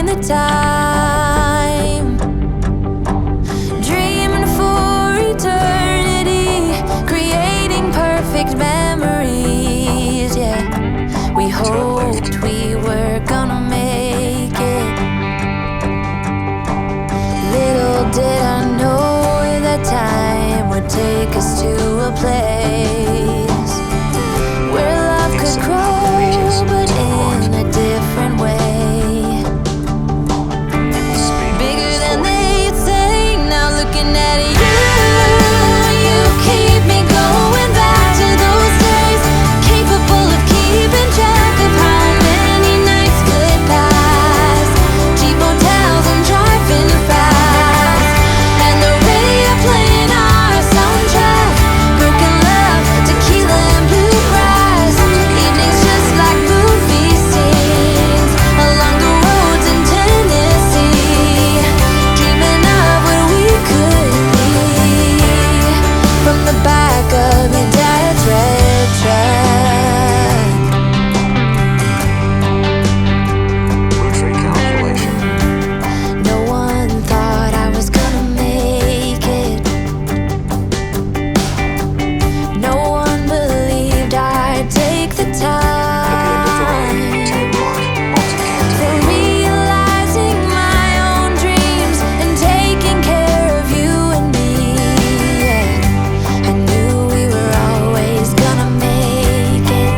the time, dreaming for eternity, creating perfect memories. Yeah, we hoped we were gonna make it. Little did I know that time would take us to a place where love could grow, but in a different way. Bigger than they'd say. Now looking at you, you keep me going back to those days, capable of keeping track of how many nights could pass. Cheap hotels and driving fast, and the radio playing our soundtrack. Broken love, tequila and bluegrass. Evenings just like movie scenes along the roads in Tennessee. Dreaming of what we could be from the back of your dad's red truck. Route recalculation. No one thought I was gonna make it. No one believed I'd take the time for realizing my own dreams and taking care of you and me. Yeah, I knew we were always gonna make it.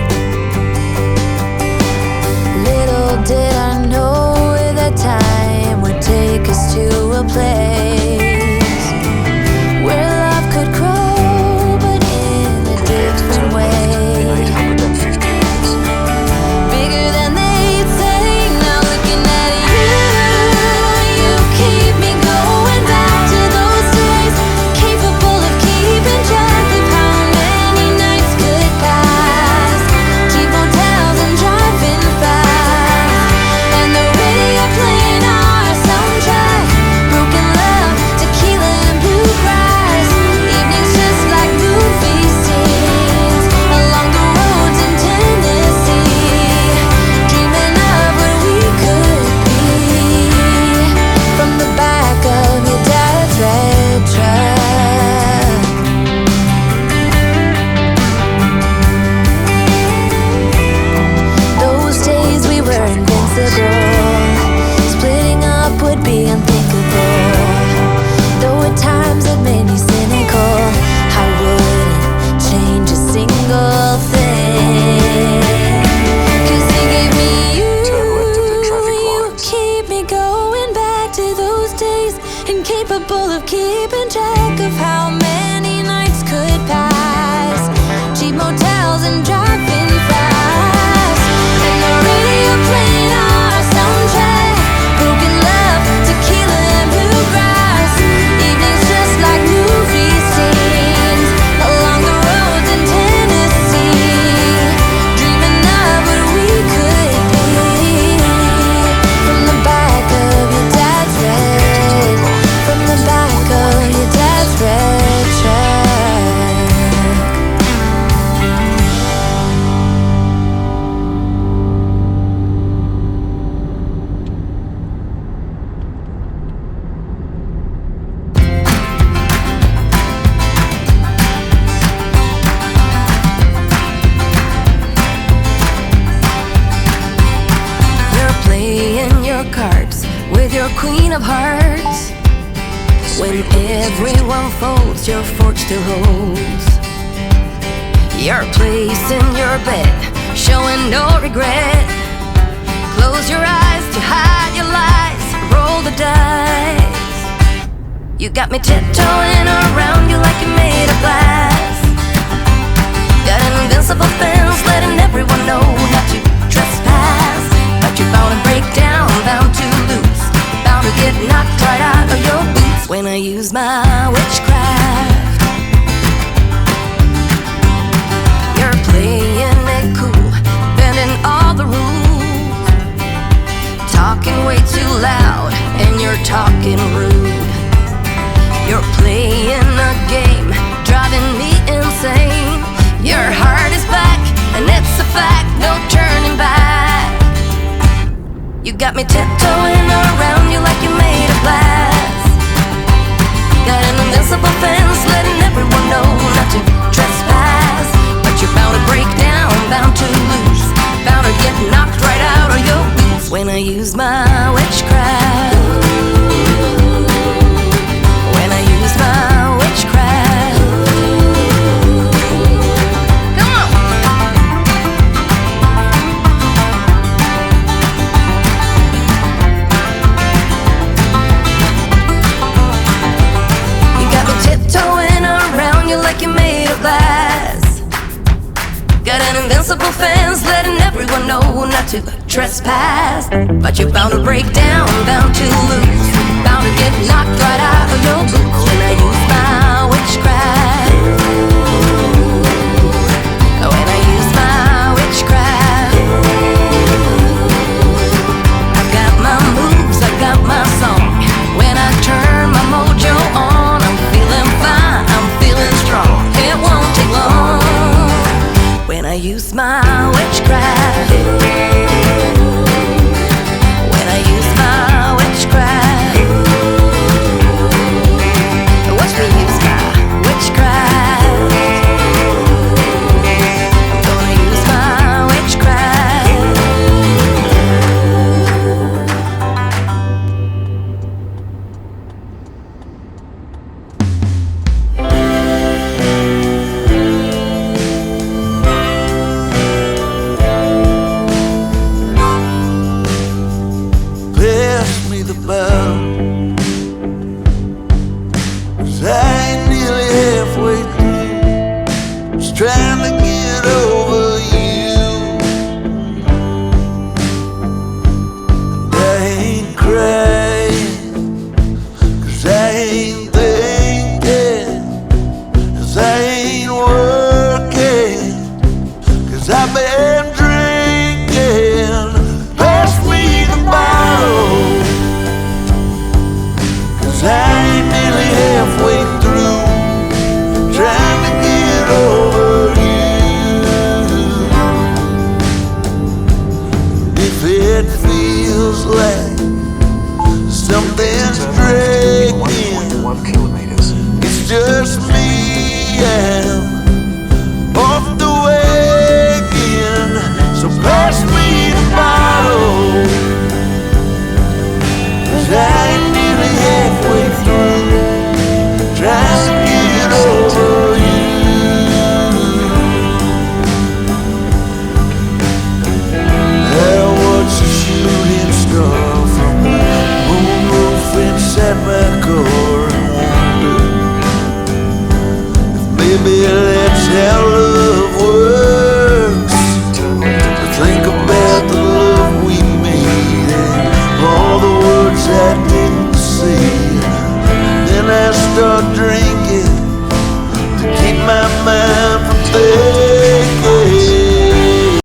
Little did I know that time would take us to a place where love could grow, but in a different way. 850 minutes. Bigger than they'd say. Now looking at you, you keep me going back to those days, capable of keeping track of how many nights could pass. Cheap hotels and driving fast, and the radio playing our soundtrack. Broken love, tequila and bluegrass. Evenings just like movie scenes along the roads in Tennessee. Dreaming of what we could be from the back of your dad's red truck. Those days we were invincible. Splitting up would be unthinkable. Though at times it made me cynical, I wouldn't change a single thing. 'Cause he gave me you. Turn left at the traffic You lights. keep me going back to those days, incapable of keeping track of how many nights could pass. Cheap motels and driving fast, and the radio playing our soundtrack. Broken love, tequila and bluegrass. Evenings just like movie scenes along the roads in Tennessee. Dreaming of what we could be from the back of your dad's red, from the back of your dad's red truck. You're playing your cards with your queen of hearts. When everyone folds, your fork still holds. You're placing your bet, showing no regret. Close your eyes to hide your lies, roll the dice. You got me tiptoeing around you like you're made of glass. Got an invincible fence, letting everyone know not to trespass. But you're bound to break down, bound to lose, bound to get knocked right out of your boots when I use my witchcraft. You're playing it cool, bending all the rules, talking way too loud, and you're talking rude. You're playing a game, driving me insane. Your heart is back, and it's a fact, no turning back. You got me tiptoeing around decibel fans letting everyone know not to trespass. But you're bound to break down, bound to lose, bound to get knocked right out of your boots when I use my witchcraft. When I use my witchcraft. I've got my moves, I've got my song. When I turn my mojo on, I'm feeling fine, I'm feeling strong. It won't take long. When I use my